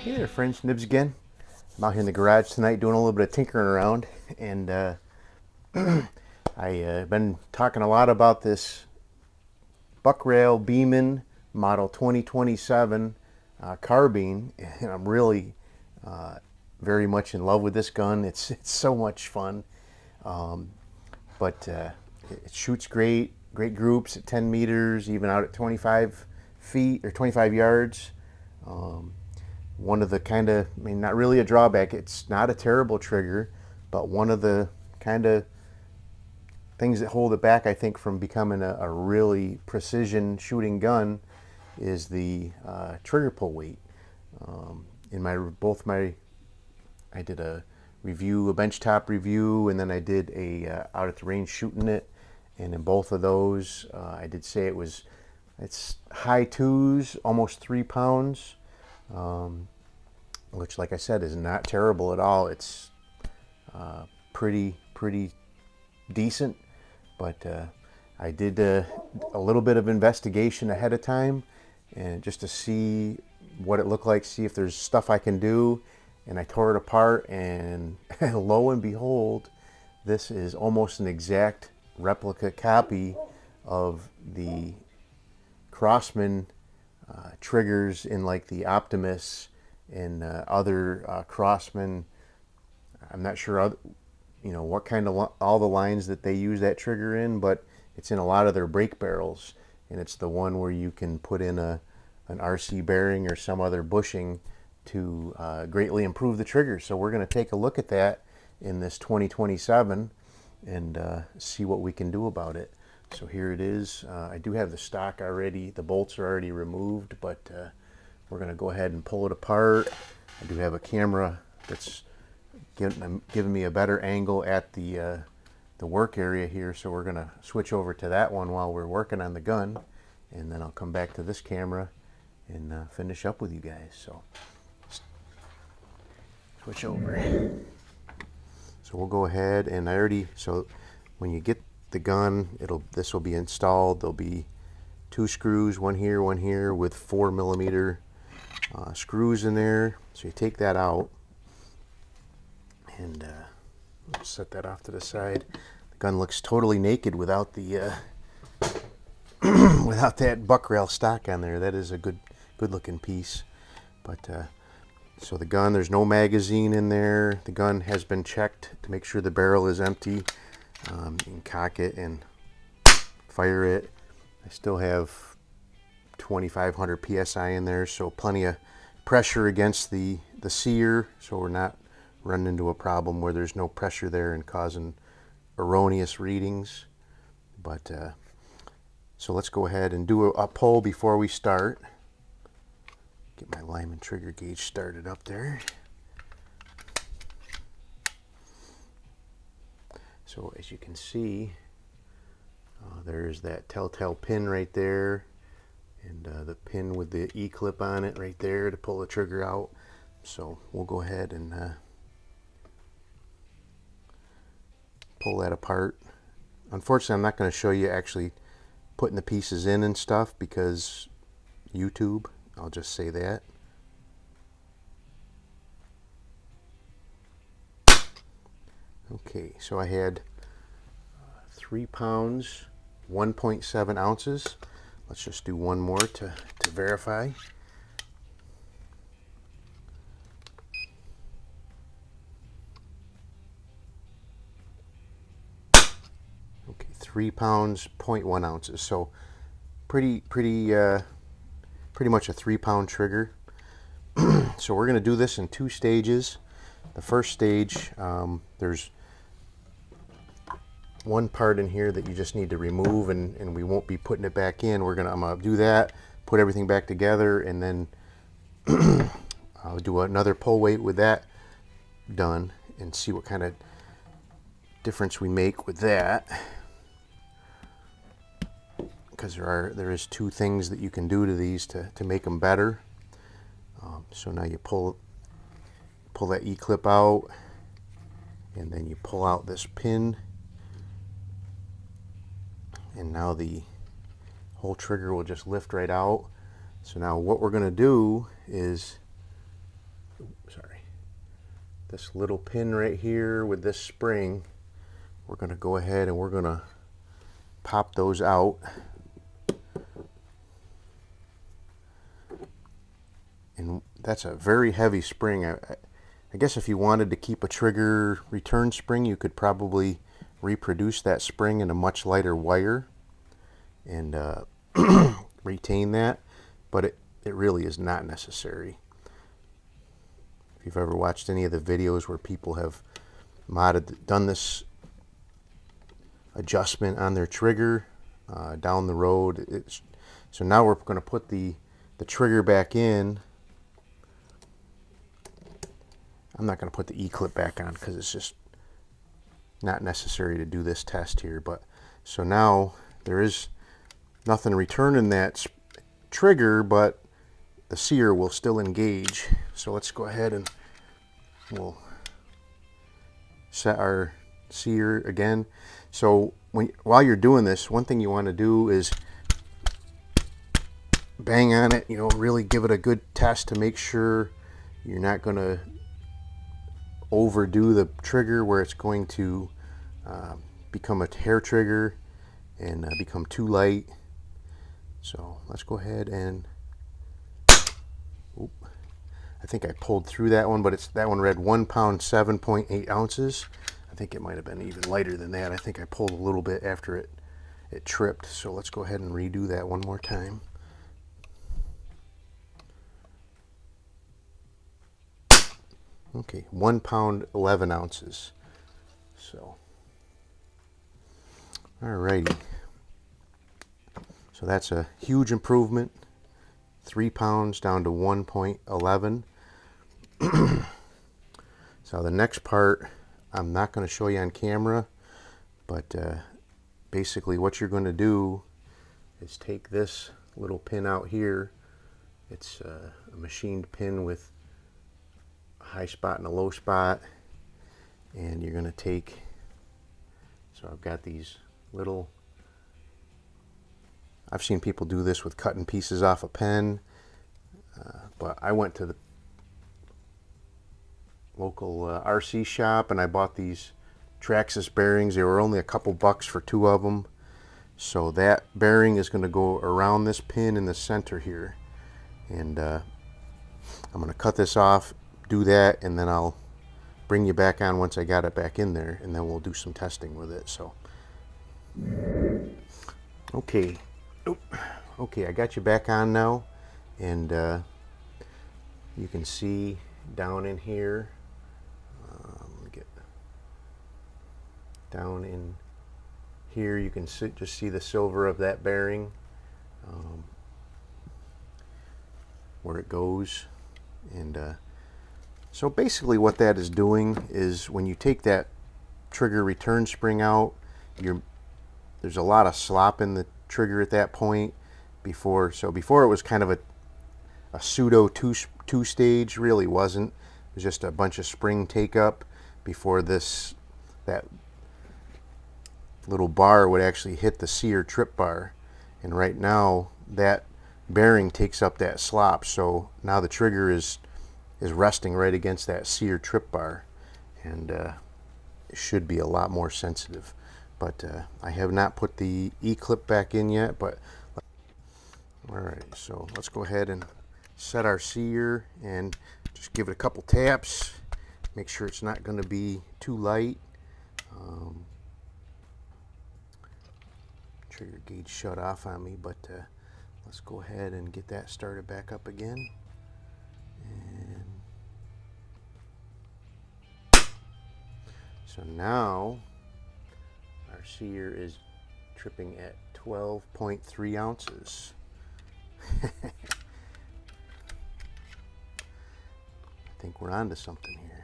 Hey there, friends. Nibs again. I'm out here in the garage tonight doing a little bit of tinkering around, and I've been talking a lot about this Buckrail Beeman Model 2027 carbine, and I'm really very much in love with this gun. It's so much fun, but it shoots great, great groups at 10 meters, even out at 25 feet or 25 yards. One of the kind of, I mean, not really a drawback, it's not a terrible trigger, but one of the kind of things that hold it back, I think, from becoming a really precision shooting gun is the trigger pull weight. In I did a review, a benchtop review, and then I did a out at the range shooting it, and in both of those, I did say it's high twos, almost 3 pounds. Which, like I said, is not terrible at all. It's pretty decent, but I did a little bit of investigation ahead of time, and just to see what it looked like, see if there's stuff I can do, and I tore it apart, and lo and behold, this is almost an exact replica copy of the Crosman triggers in like the Optimus and other Crosman. I'm not sure, what kind of all the lines that they use that trigger in, but it's in a lot of their brake barrels, and it's the one where you can put in an RC bearing or some other bushing to greatly improve the trigger. So we're going to take a look at that in this 2027 and see what we can do about it. So here it is. I do have the stock already. The bolts are already removed, but we're going to go ahead and pull it apart. I do have a camera that's giving me a better angle at the work area here, so we're going to switch over to that one while we're working on the gun, and then I'll come back to this camera and finish up with you guys. So switch over. So we'll go ahead, and so when you get the gun, this will be installed. There'll be 2 screws, one here with 4mm screws in there. So you take that out and set that off to the side. The gun looks totally naked without the without that Buckrail stock on there. That is a good looking piece. But so the gun, there's no magazine in there. The gun has been checked to make sure the barrel is empty. You can cock it and fire it. I still have 2,500 psi in there, so plenty of pressure against the sear, so we're not running into a problem where there's no pressure there and causing erroneous readings. But so let's go ahead and do a pull before we start. Get my Lyman trigger gauge started up there. So as you can see, there's that telltale pin right there, and the pin with the E-clip on it right there to pull the trigger out. So we'll go ahead and pull that apart. Unfortunately, I'm not going to show you actually putting the pieces in and stuff because YouTube, I'll just say that. Okay, so I had 3 pounds, 1.7 ounces. Let's just do one more to verify. Okay, 3 pounds, 0.1 ounces. So pretty much a 3-pound trigger. So we're going to do this in 2 stages. The first stage, there's one part in here that you just need to remove, and we won't be putting it back in. I'm gonna do that, put everything back together, and then I'll do another pull weight with that done and see what kind of difference we make with that, because there is 2 things that you can do to these to make them better. So now you pull that E-clip out, and then you pull out this pin, and now the whole trigger will just lift right out. So now what we're going to do is sorry, this little pin right here with this spring, we're going to go ahead and we're going to pop those out. And that's a very heavy spring. I guess if you wanted to keep a trigger return spring, you could probably reproduce that spring in a much lighter wire and retain that, but it really is not necessary. If you've ever watched any of the videos where people have done this adjustment on their trigger down the road, so now we're going to put the trigger back in. I'm not going to put the E-clip back on because it's just not necessary to do this test here. But so now there is nothing returning that trigger, but the sear will still engage. So let's go ahead and we'll set our sear again. So while you're doing this, one thing you want to do is bang on it, you know, really give it a good test to make sure you're not going to overdo the trigger where it's going to become a hair trigger and become too light. So let's go ahead and, oop, I think I pulled through that one, but that one read 1 pound 7.8 ounces. I think it might have been even lighter than that. I think I pulled a little bit after it tripped. So let's go ahead and redo that one more time. Okay, 1 pound 11 ounces. So, alrighty. So that's a huge improvement. 3 pounds down to 1.11. So the next part, I'm not going to show you on camera, but basically what you're going to do is take this little pin out here. It's a machined pin with high spot and a low spot, and you're going to take, so I've got these little, I've seen people do this with cutting pieces off a pen, but I went to the local RC shop and I bought these Traxxas bearings. They were only a couple bucks for 2 of them. So that bearing is going to go around this pin in the center here, and I'm going to cut this off, do that, and then I'll bring you back on once I got it back in there, and then we'll do some testing with it. So okay, I got you back on now, and you can see down in here, let me get down in here, you can just see the silver of that bearing, where it goes. And so basically what that is doing is when you take that trigger return spring out, there's a lot of slop in the trigger at that point. Before it was kind of a pseudo two stage, really wasn't. It was just a bunch of spring take up before that little bar would actually hit the sear trip bar. And right now that bearing takes up that slop, so now the trigger is resting right against that sear trip bar, and it should be a lot more sensitive. But I have not put the E-clip back in yet. But alright, so let's go ahead and set our sear and just give it a couple taps, make sure it's not going to be too light. Trigger gauge shut off on me, but let's go ahead and get that started back up again. And so now our sear is tripping at 12.3 ounces. I think we're on to something here.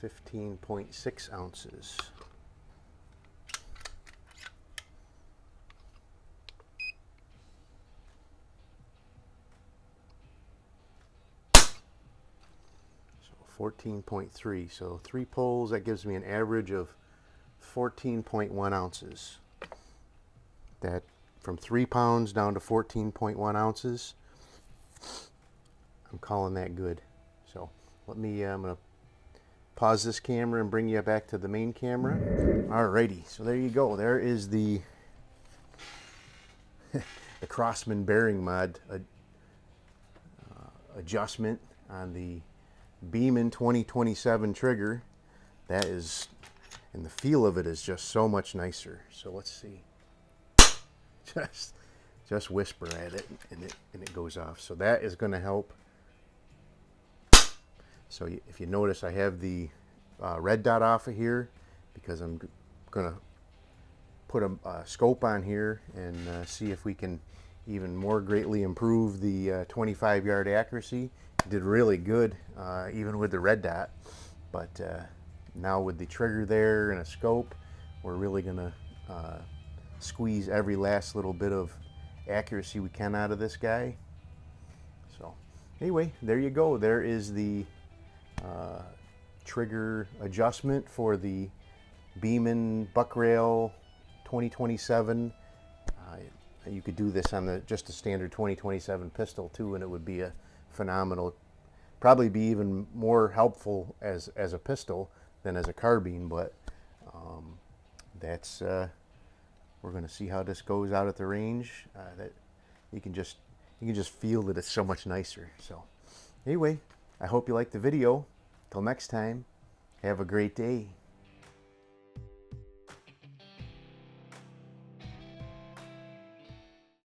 15.6 ounces. So 14.3. So 3 pulls, that gives me an average of 14.1 ounces. That from 3 pounds down to 14.1 ounces. I'm calling that good. So I'm gonna pause this camera and bring you back to the main camera. Alrighty, so there you go. There is the the Crosman bearing mod adjustment on the Beeman 2027 trigger. That is, and the feel of it is just so much nicer. So let's see. Just whisper at it and it goes off. So that is going to help. So if you notice, I have the red dot off of here because I'm going to put a scope on here and see if we can even more greatly improve the 25-yard accuracy. It did really good even with the red dot, but now with the trigger there and a scope, we're really going to squeeze every last little bit of accuracy we can out of this guy. So anyway, there you go. There is the trigger adjustment for the Beeman Buckrail 2027. You could do this on just a standard 2027 pistol too, and it would be a phenomenal, probably be even more helpful as a pistol than as a carbine. But that's we're going to see how this goes out at the range. That you can just feel that it's so much nicer. So anyway, I hope you liked the video. Till next time, have a great day.